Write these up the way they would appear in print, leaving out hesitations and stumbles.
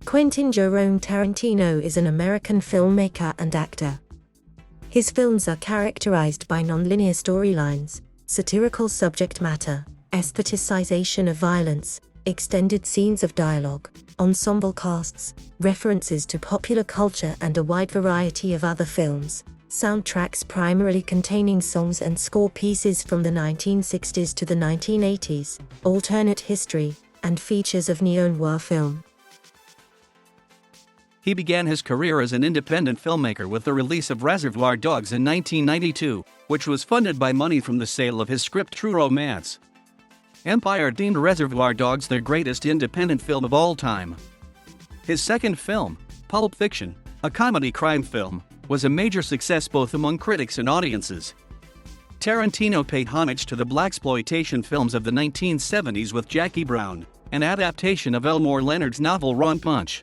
Quentin Jerome Tarantino is an American filmmaker and actor. His films are characterized by nonlinear storylines, satirical subject matter, aestheticization of violence, extended scenes of dialogue, ensemble casts, references to popular culture and a wide variety of other films, soundtracks primarily containing songs and score pieces from the 1960s to the 1980s, alternate history, and features of neo-noir film. He began his career as an independent filmmaker with the release of Reservoir Dogs in 1992, which was funded by money from the sale of his script True Romance. Empire deemed Reservoir Dogs their greatest independent film of all time. His second film, Pulp Fiction, a comedy crime film, was a major success both among critics and audiences. Tarantino paid homage to the blaxploitation films of the 1970s with Jackie Brown, an adaptation of Elmore Leonard's novel Ron Punch.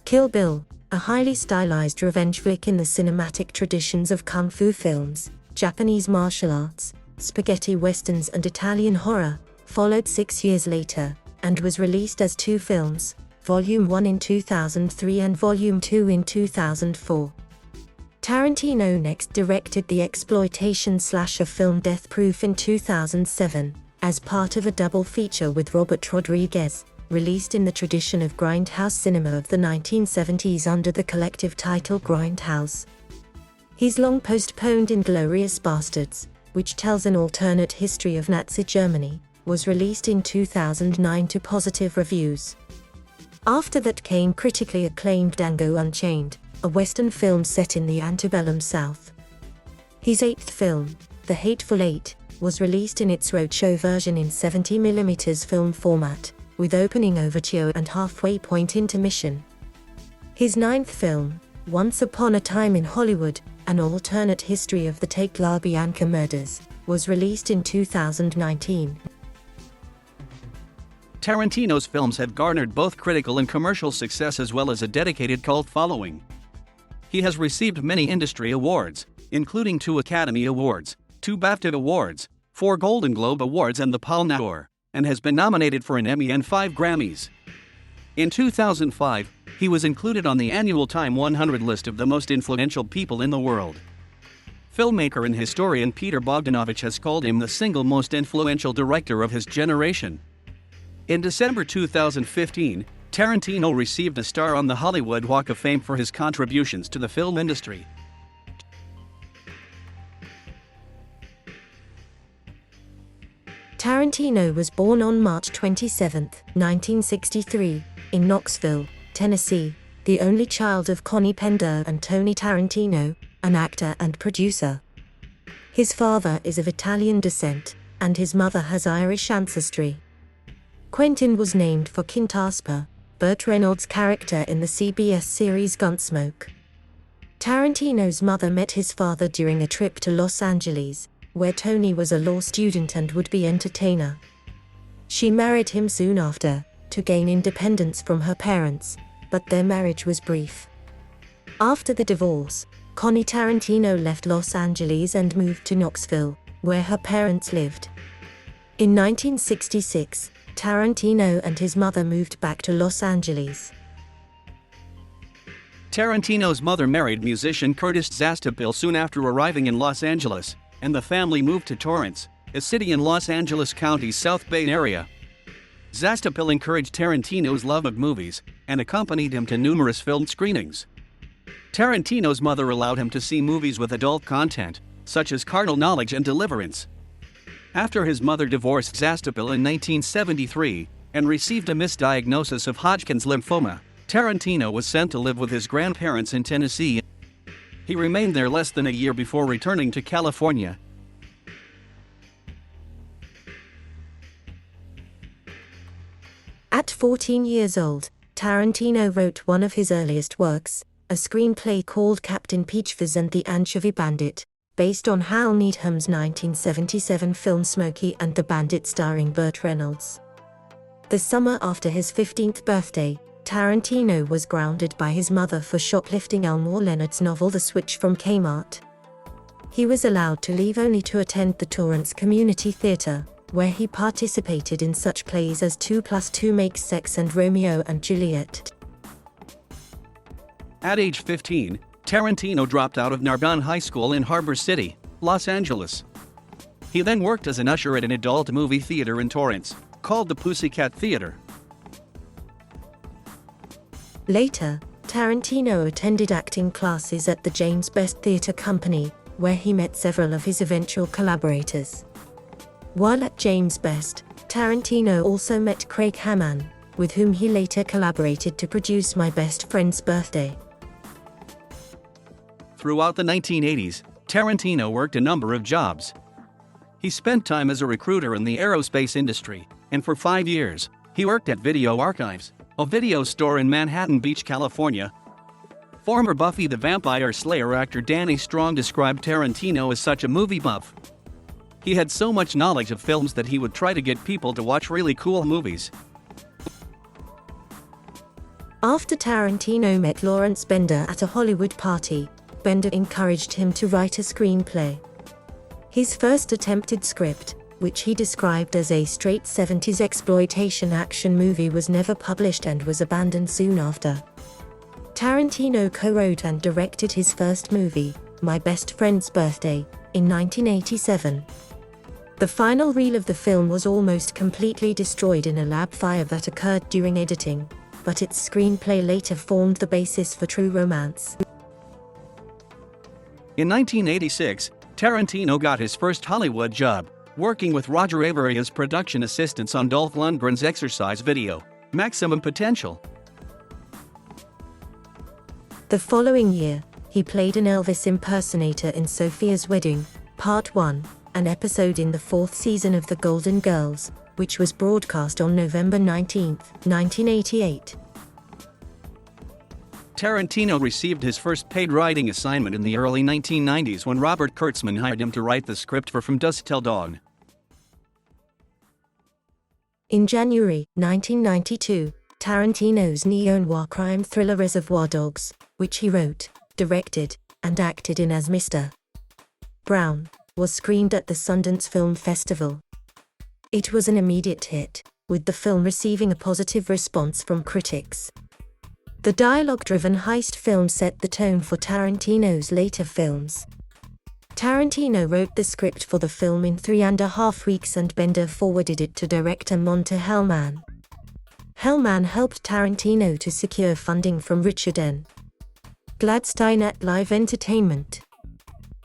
Kill Bill, a highly stylized revenge flick in the cinematic traditions of kung fu films, Japanese martial arts, spaghetti westerns and Italian horror, followed 6 years later, and was released as two films, Volume 1 in 2003 and Volume 2 in 2004. Tarantino next directed the exploitation slasher film Death Proof in 2007, as part of a double feature with Robert Rodriguez, released in the tradition of grindhouse cinema of the 1970s under the collective title Grindhouse. His long postponed Inglourious Basterds, which tells an alternate history of Nazi Germany, was released in 2009 to positive reviews. After that came critically acclaimed Django Unchained, a Western film set in the antebellum South. His eighth film, The Hateful Eight, was released in its roadshow version in 70mm film format, with opening overture and halfway point intermission. His ninth film, Once Upon a Time in Hollywood, an alternate history of the Tate LaBianca murders, was released in 2019. Tarantino's films have garnered both critical and commercial success as well as a dedicated cult following. He has received many industry awards, including 2 Academy Awards, 2 BAFTA Awards, 4 Golden Globe Awards and the Palme d'Or, and has been nominated for an Emmy and 5 Grammys. In 2005, he was included on the annual Time 100 list of the most influential people in the world. Filmmaker and historian Peter Bogdanovich has called him the single most influential director of his generation. In December 2015, Tarantino received a star on the Hollywood Walk of Fame for his contributions to the film industry. Tarantino was born on March 27, 1963, in Knoxville, Tennessee, the only child of Connie Pender and Tony Tarantino, an actor and producer. His father is of Italian descent, and his mother has Irish ancestry. Quentin was named for Kint Asper, Burt Reynolds' character in the CBS series Gunsmoke. Tarantino's mother met his father during a trip to Los Angeles, where Tony was a law student and would-be entertainer. She married him soon after, to gain independence from her parents, but their marriage was brief. After the divorce, Connie Tarantino left Los Angeles and moved to Knoxville, where her parents lived. In 1966, Tarantino and his mother moved back to Los Angeles. Tarantino's mother married musician Curtis Zastapil soon after arriving in Los Angeles, and the family moved to Torrance, a city in Los Angeles County's South Bay area. Zastapil encouraged Tarantino's love of movies, and accompanied him to numerous film screenings. Tarantino's mother allowed him to see movies with adult content, such as Carnal Knowledge and Deliverance. After his mother divorced Zastapil in 1973, and received a misdiagnosis of Hodgkin's lymphoma, Tarantino was sent to live with his grandparents in Tennessee. He remained there less than a year before returning to California. At 14 years old, Tarantino wrote one of his earliest works, a screenplay called Captain Peachfuzz and the Anchovy Bandit, based on Hal Needham's 1977 film Smokey and the Bandit starring Burt Reynolds. The summer after his 15th birthday, Tarantino was grounded by his mother for shoplifting Elmore Leonard's novel The Switch from Kmart. He was allowed to leave only to attend the Torrance Community Theater, where he participated in such plays as 2+2 Makes Sex and Romeo and Juliet. At age 15, Tarantino dropped out of Narbonne High School in Harbor City, Los Angeles. He then worked as an usher at an adult movie theater in Torrance, called the Pussycat Theater. Later, Tarantino attended acting classes at the James Best Theatre Company, where he met several of his eventual collaborators. While at James Best, Tarantino also met Craig Hamman, with whom he later collaborated to produce My Best Friend's Birthday. Throughout the 1980s, Tarantino worked a number of jobs. He spent time as a recruiter in the aerospace industry, and for 5 years, he worked at Video Archives, a video store in Manhattan Beach, California. Former Buffy the Vampire Slayer actor Danny Strong described Tarantino as such a movie buff. He had so much knowledge of films that he would try to get people to watch really cool movies. After Tarantino met Lawrence Bender at a Hollywood party, Bender encouraged him to write a screenplay. His first attempted script, which he described as a straight 70s exploitation action movie, was never published and was abandoned soon after. Tarantino co-wrote and directed his first movie, My Best Friend's Birthday, in 1987. The final reel of the film was almost completely destroyed in a lab fire that occurred during editing, but its screenplay later formed the basis for True Romance. In 1986, Tarantino got his first Hollywood job, working with Roger Avary as production assistants on Dolph Lundgren's exercise video, Maximum Potential. The following year, he played an Elvis impersonator in Sophia's Wedding, Part 1, an episode in the 4th season of The Golden Girls, which was broadcast on November 19, 1988. Tarantino received his first paid writing assignment in the early 1990s when Robert Kurtzman hired him to write the script for From Dusk Till Dawn. In January 1992, Tarantino's neo-noir crime thriller Reservoir Dogs, which he wrote, directed, and acted in as Mr. Brown, was screened at the Sundance Film Festival. It was an immediate hit, with the film receiving a positive response from critics. The dialogue-driven heist film set the tone for Tarantino's later films. Tarantino wrote the script for the film in 3.5 weeks and Bender forwarded it to director Monte Hellman. Hellman helped Tarantino to secure funding from Richard N. Gladstein at Live Entertainment.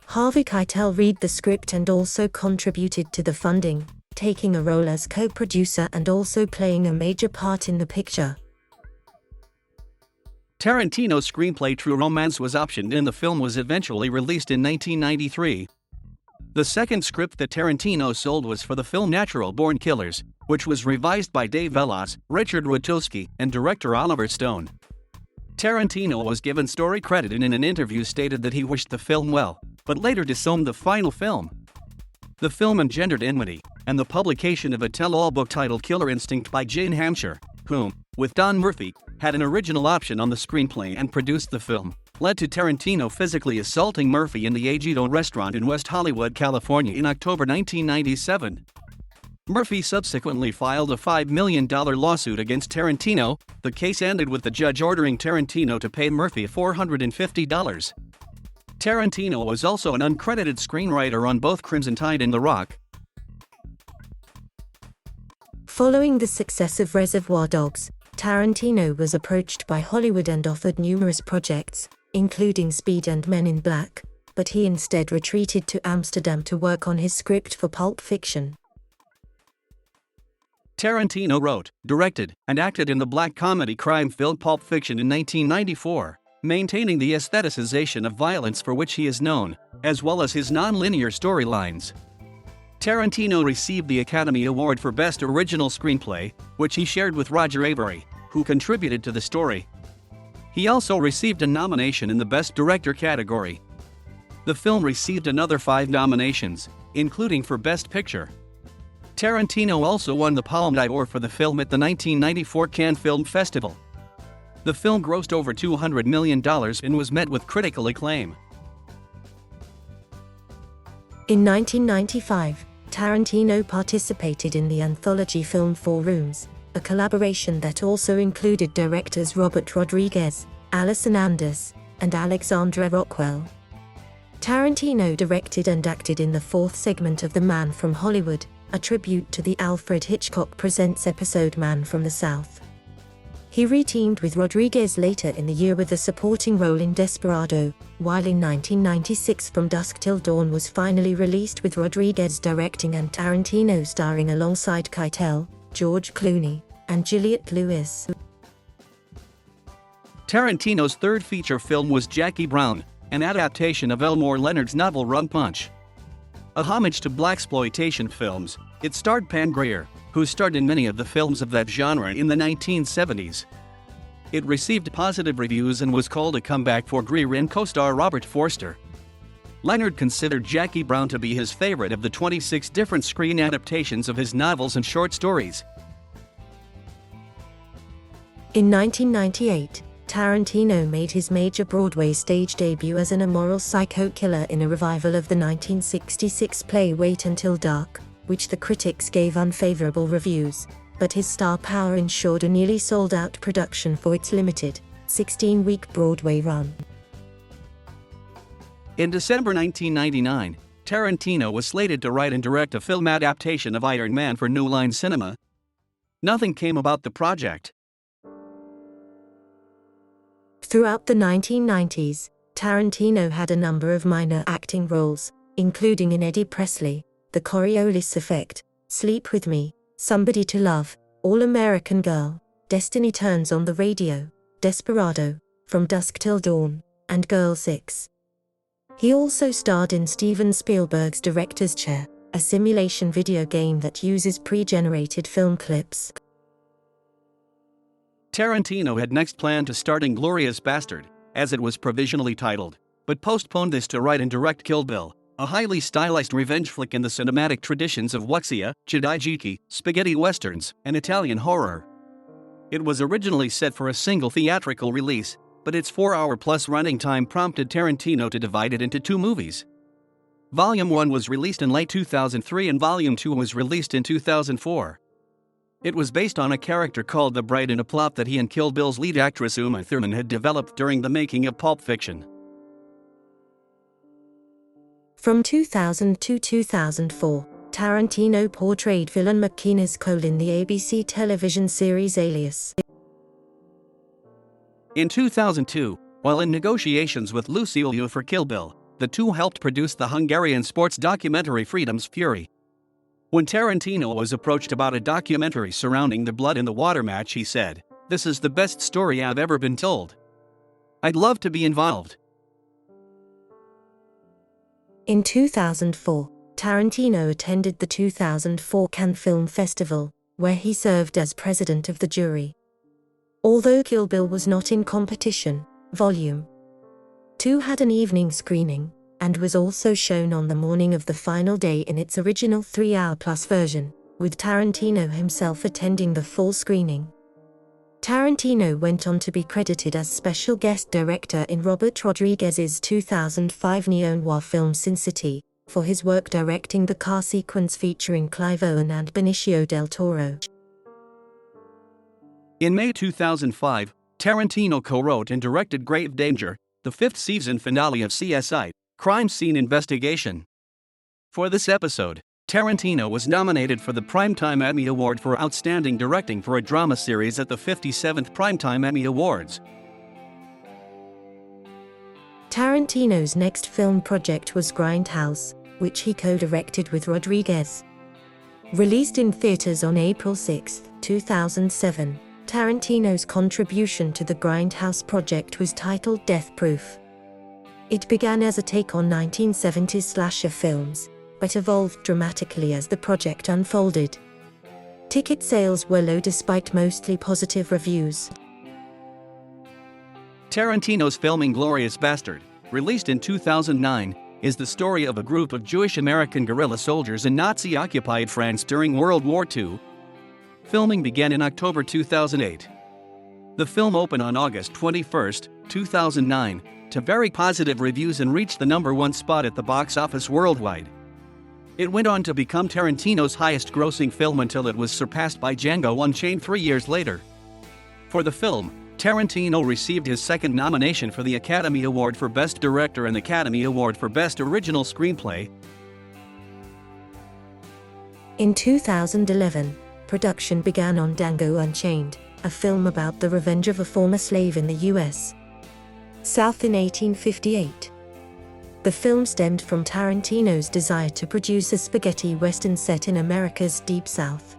Harvey Keitel read the script and also contributed to the funding, taking a role as co-producer and also playing a major part in the picture. Tarantino's screenplay True Romance was optioned and the film was eventually released in 1993. The second script that Tarantino sold was for the film Natural Born Killers, which was revised by Dave Velas, Richard Rutowski, and director Oliver Stone. Tarantino was given story credit and in an interview stated that he wished the film well, but later disowned the final film. The film engendered enmity, and the publication of a tell-all book titled Killer Instinct by Jane Hampshire, whom, with Don Murphy, had an original option on the screenplay and produced the film, led to Tarantino physically assaulting Murphy in the Agito restaurant in West Hollywood, California in October 1997. Murphy subsequently filed a $5 million lawsuit against Tarantino. The case ended with the judge ordering Tarantino to pay Murphy $450. Tarantino was also an uncredited screenwriter on both Crimson Tide and The Rock. Following the success of Reservoir Dogs, Tarantino was approached by Hollywood and offered numerous projects, including Speed and Men in Black, but he instead retreated to Amsterdam to work on his script for Pulp Fiction. Tarantino wrote, directed, and acted in the black comedy crime film Pulp Fiction in 1994, maintaining the aestheticization of violence for which he is known, as well as his non-linear storylines. Tarantino received the Academy Award for Best Original Screenplay, which he shared with Roger Avary, who contributed to the story. He also received a nomination in the Best Director category. The film received another 5 nominations, including for Best Picture. Tarantino also won the Palme d'Or for the film at the 1994 Cannes Film Festival. The film grossed over $200 million and was met with critical acclaim. In 1995, Tarantino participated in the anthology film Four Rooms, a collaboration that also included directors Robert Rodriguez, Alison Anders, and Alexandra Rockwell. Tarantino directed and acted in the fourth segment of The Man from Hollywood, a tribute to the Alfred Hitchcock Presents episode Man from the South. He re-teamed with Rodriguez later in the year with a supporting role in Desperado, while in 1996 From Dusk Till Dawn was finally released with Rodriguez directing and Tarantino starring alongside Keitel, George Clooney, and Juliette Lewis. Tarantino's third feature film was Jackie Brown, an adaptation of Elmore Leonard's novel Rum Punch. A homage to blaxploitation films, it starred Pam Grier, who starred in many of the films of that genre in the 1970s. It received positive reviews and was called a comeback for Grier and co-star Robert Forster. Leonard considered Jackie Brown to be his favorite of the 26 different screen adaptations of his novels and short stories. In 1998, Tarantino made his major Broadway stage debut as an immoral psycho killer in a revival of the 1966 play Wait Until Dark, which the critics gave unfavorable reviews, but his star power ensured a nearly sold-out production for its limited, 16-week Broadway run. In December 1999, Tarantino was slated to write and direct a film adaptation of Iron Man for New Line Cinema. Nothing came about the project. Throughout the 1990s, Tarantino had a number of minor acting roles, including in Eddie Presley, The Coriolis Effect, Sleep With Me, Somebody to Love, All American Girl, Destiny Turns on the Radio, Desperado, From Dusk Till Dawn, and Girl 6. He also starred in Steven Spielberg's Director's Chair, a simulation video game that uses pre-generated film clips. Tarantino had next planned to star in Inglourious Bastard, as it was provisionally titled, but postponed this to write and direct Kill Bill, a highly stylized revenge flick in the cinematic traditions of wuxia, jidaigeki, spaghetti westerns, and Italian horror. It was originally set for a single theatrical release, but its 4-hour-plus running time prompted Tarantino to divide it into two movies. Volume 1 was released in late 2003 and Volume 2 was released in 2004. It was based on a character called The Bride and a plot that he and Kill Bill's lead actress Uma Thurman had developed during the making of Pulp Fiction. From 2000 to 2004, Tarantino portrayed villain McKenna's Cole in the ABC television series Alias. In 2002, while in negotiations with Lucille Yu for Kill Bill, the two helped produce the Hungarian sports documentary Freedom's Fury. When Tarantino was approached about a documentary surrounding the Blood in the Water match, he said, "This is the best story I've ever been told. I'd love to be involved." In 2004, Tarantino attended the 2004 Cannes Film Festival, where he served as president of the jury. Although Kill Bill was not in competition, Volume 2 had an evening screening, and was also shown on the morning of the final day in its original 3-hour-plus version, with Tarantino himself attending the full screening. Tarantino went on to be credited as special guest director in Robert Rodriguez's 2005 neo-noir film Sin City, for his work directing the car sequence featuring Clive Owen and Benicio del Toro. In May 2005, Tarantino co-wrote and directed Grave Danger, the 5th season finale of CSI, Crime Scene Investigation. For this episode, Tarantino was nominated for the Primetime Emmy Award for Outstanding Directing for a Drama Series at the 57th Primetime Emmy Awards. Tarantino's next film project was Grindhouse, which he co-directed with Rodriguez. Released in theaters on April 6, 2007, Tarantino's contribution to the Grindhouse project was titled Death Proof. It began as a take on 1970s slasher films, but evolved dramatically as the project unfolded. Ticket sales were low despite mostly positive reviews. Tarantino's film Inglourious Bastard, released in 2009, is the story of a group of Jewish-American guerrilla soldiers in Nazi-occupied France during World War II. Filming began in October 2008. The film opened on August 21, 2009, to very positive reviews and reached the #1 spot at the box office worldwide. It went on to become Tarantino's highest-grossing film until it was surpassed by Django Unchained 3 years later. For the film, Tarantino received his second nomination for the Academy Award for Best Director and Academy Award for Best Original Screenplay. In 2011, production began on Django Unchained, a film about the revenge of a former slave in the U.S. South in 1858. The film stemmed from Tarantino's desire to produce a spaghetti western set in America's Deep South.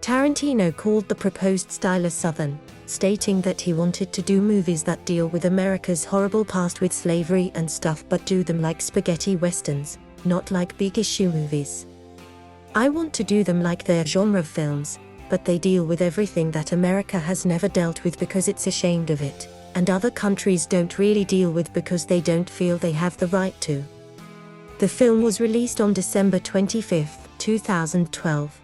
Tarantino called the proposed style a Southern, stating that he wanted to do movies that deal with America's horrible past with slavery and stuff but do them like spaghetti westerns, not like big issue movies. I want to do them like they're genre films, but they deal with everything that America has never dealt with because it's ashamed of it, and other countries don't really deal with because they don't feel they have the right to. The film was released on December 25, 2012.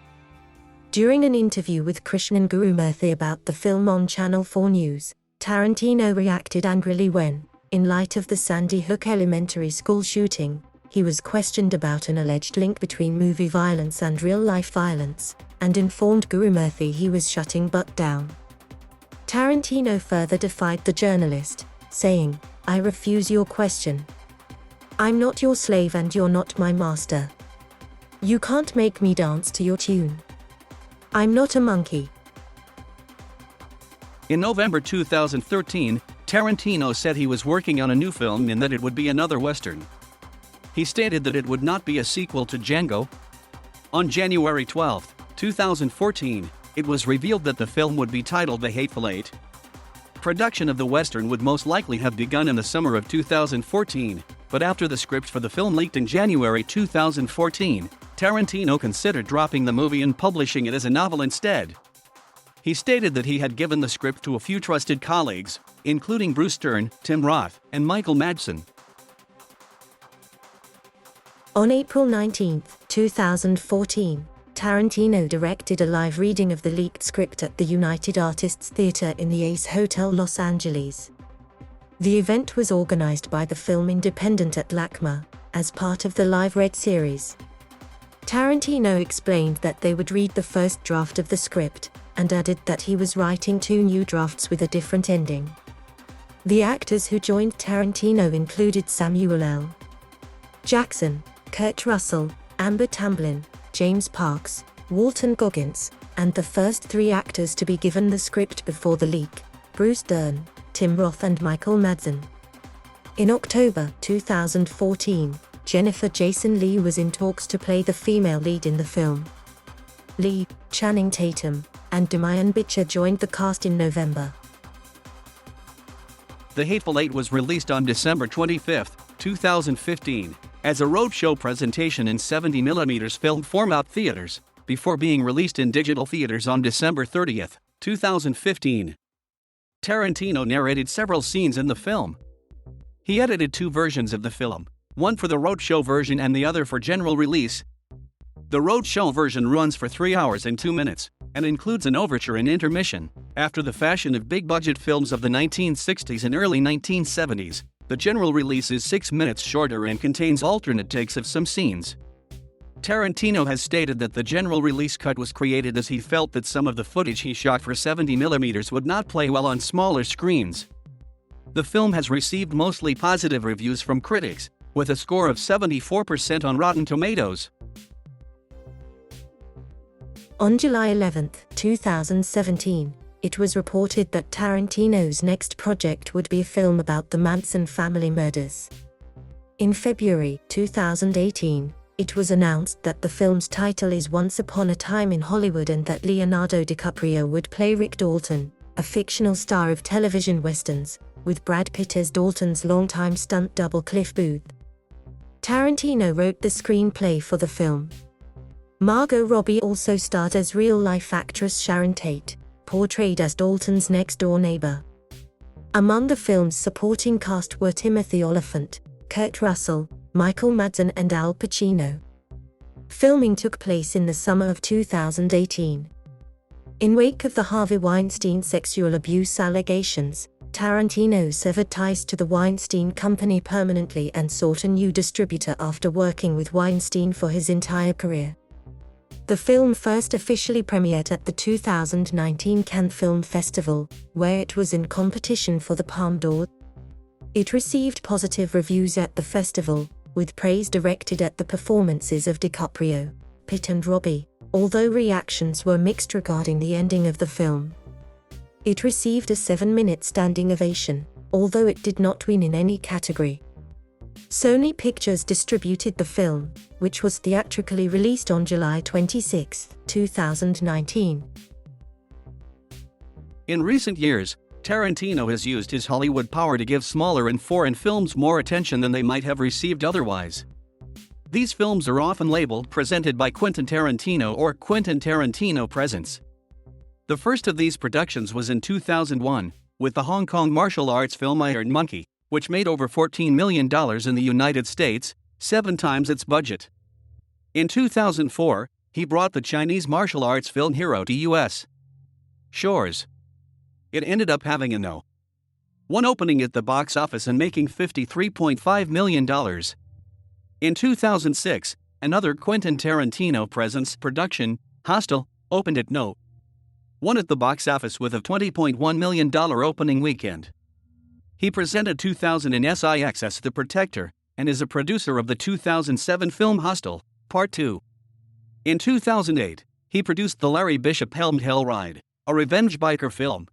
During an interview with Krishnan Gurumurthy about the film on Channel 4 News, Tarantino reacted angrily when, in light of the Sandy Hook Elementary School shooting, he was questioned about an alleged link between movie violence and real-life violence, and informed Gurumurthy he was shutting Buck down. Tarantino further defied the journalist, saying, "I refuse your question. I'm not your slave and you're not my master. You can't make me dance to your tune. I'm not a monkey." In November 2013, Tarantino said he was working on a new film and that it would be another Western. He stated that it would not be a sequel to Django. On January 12, 2014, it was revealed that the film would be titled The Hateful Eight. Production of the Western would most likely have begun in the summer of 2014, but after the script for the film leaked in January 2014, Tarantino considered dropping the movie and publishing it as a novel instead. He stated that he had given the script to a few trusted colleagues, including Bruce Dern, Tim Roth, and Michael Madsen. On April 19, 2014, Tarantino directed a live reading of the leaked script at the United Artists Theater in the Ace Hotel Los Angeles. The event was organized by the Film Independent at LACMA, as part of the Live Read series. Tarantino explained that they would read the first draft of the script, and added that he was writing 2 new drafts with a different ending. The actors who joined Tarantino included Samuel L. Jackson, Kurt Russell, Amber Tamblyn, James Parks, Walton Goggins, and the first 3 actors to be given the script before the leak, Bruce Dern, Tim Roth and Michael Madsen. In October 2014, Jennifer Jason Leigh was in talks to play the female lead in the film. Leigh, Channing Tatum, and Demian Bichir joined the cast in November. The Hateful Eight was released on December 25, 2015, as a roadshow presentation in 70mm film format theaters, before being released in digital theaters on December 30, 2015. Tarantino narrated several scenes in the film. He edited 2 versions of the film, one for the roadshow version and the other for general release. The roadshow version runs for 3 hours and 2 minutes, and includes an overture and intermission. After the fashion of big-budget films of the 1960s and early 1970s, the general release is 6 minutes shorter and contains alternate takes of some scenes. Tarantino has stated that the general release cut was created as he felt that some of the footage he shot for 70mm would not play well on smaller screens. The film has received mostly positive reviews from critics, with a score of 74% on Rotten Tomatoes. On July 11, 2017, it was reported that Tarantino's next project would be a film about the Manson family murders. In February 2018, it was announced that the film's title is Once Upon a Time in Hollywood and that Leonardo DiCaprio would play Rick Dalton, a fictional star of television westerns, with Brad Pitt as Dalton's longtime stunt double Cliff Booth. Tarantino wrote the screenplay for the film. Margot Robbie also starred as real-life actress Sharon Tate, portrayed as Dalton's next-door neighbor. Among the film's supporting cast were Timothy Olyphant, Kurt Russell, Michael Madsen and Al Pacino. Filming took place in the summer of 2018. In wake of the Harvey Weinstein sexual abuse allegations, Tarantino severed ties to the Weinstein Company permanently and sought a new distributor after working with Weinstein for his entire career. The film first officially premiered at the 2019 Cannes Film Festival, where it was in competition for the Palme d'Or. It received positive reviews at the festival, with praise directed at the performances of DiCaprio, Pitt and Robbie, although reactions were mixed regarding the ending of the film. It received a 7-minute standing ovation, although it did not win in any category. Sony Pictures distributed the film, which was theatrically released on July 26, 2019. In recent years, Tarantino has used his Hollywood power to give smaller and foreign films more attention than they might have received otherwise. These films are often labeled Presented by Quentin Tarantino or Quentin Tarantino Presents. The first of these productions was in 2001, with the Hong Kong martial arts film Iron Monkey, which made over $14 million in the United States, 7 times its budget. In 2004, he brought the Chinese martial arts film Hero to U.S. shores. It ended up having a No. 1 opening at the box office and making $53.5 million. In 2006, another Quentin Tarantino Presents production, Hostel, opened at No. 1 at the box office with a $20.1 million opening weekend. He presented 2000 in SIX's The Protector, and is a producer of the 2007 film Hostel, Part 2. In 2008, he produced the Larry Bishop-helmed Hell Ride, a revenge biker film.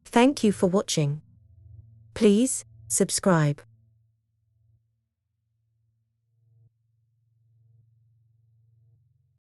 Thank you for watching. Please subscribe.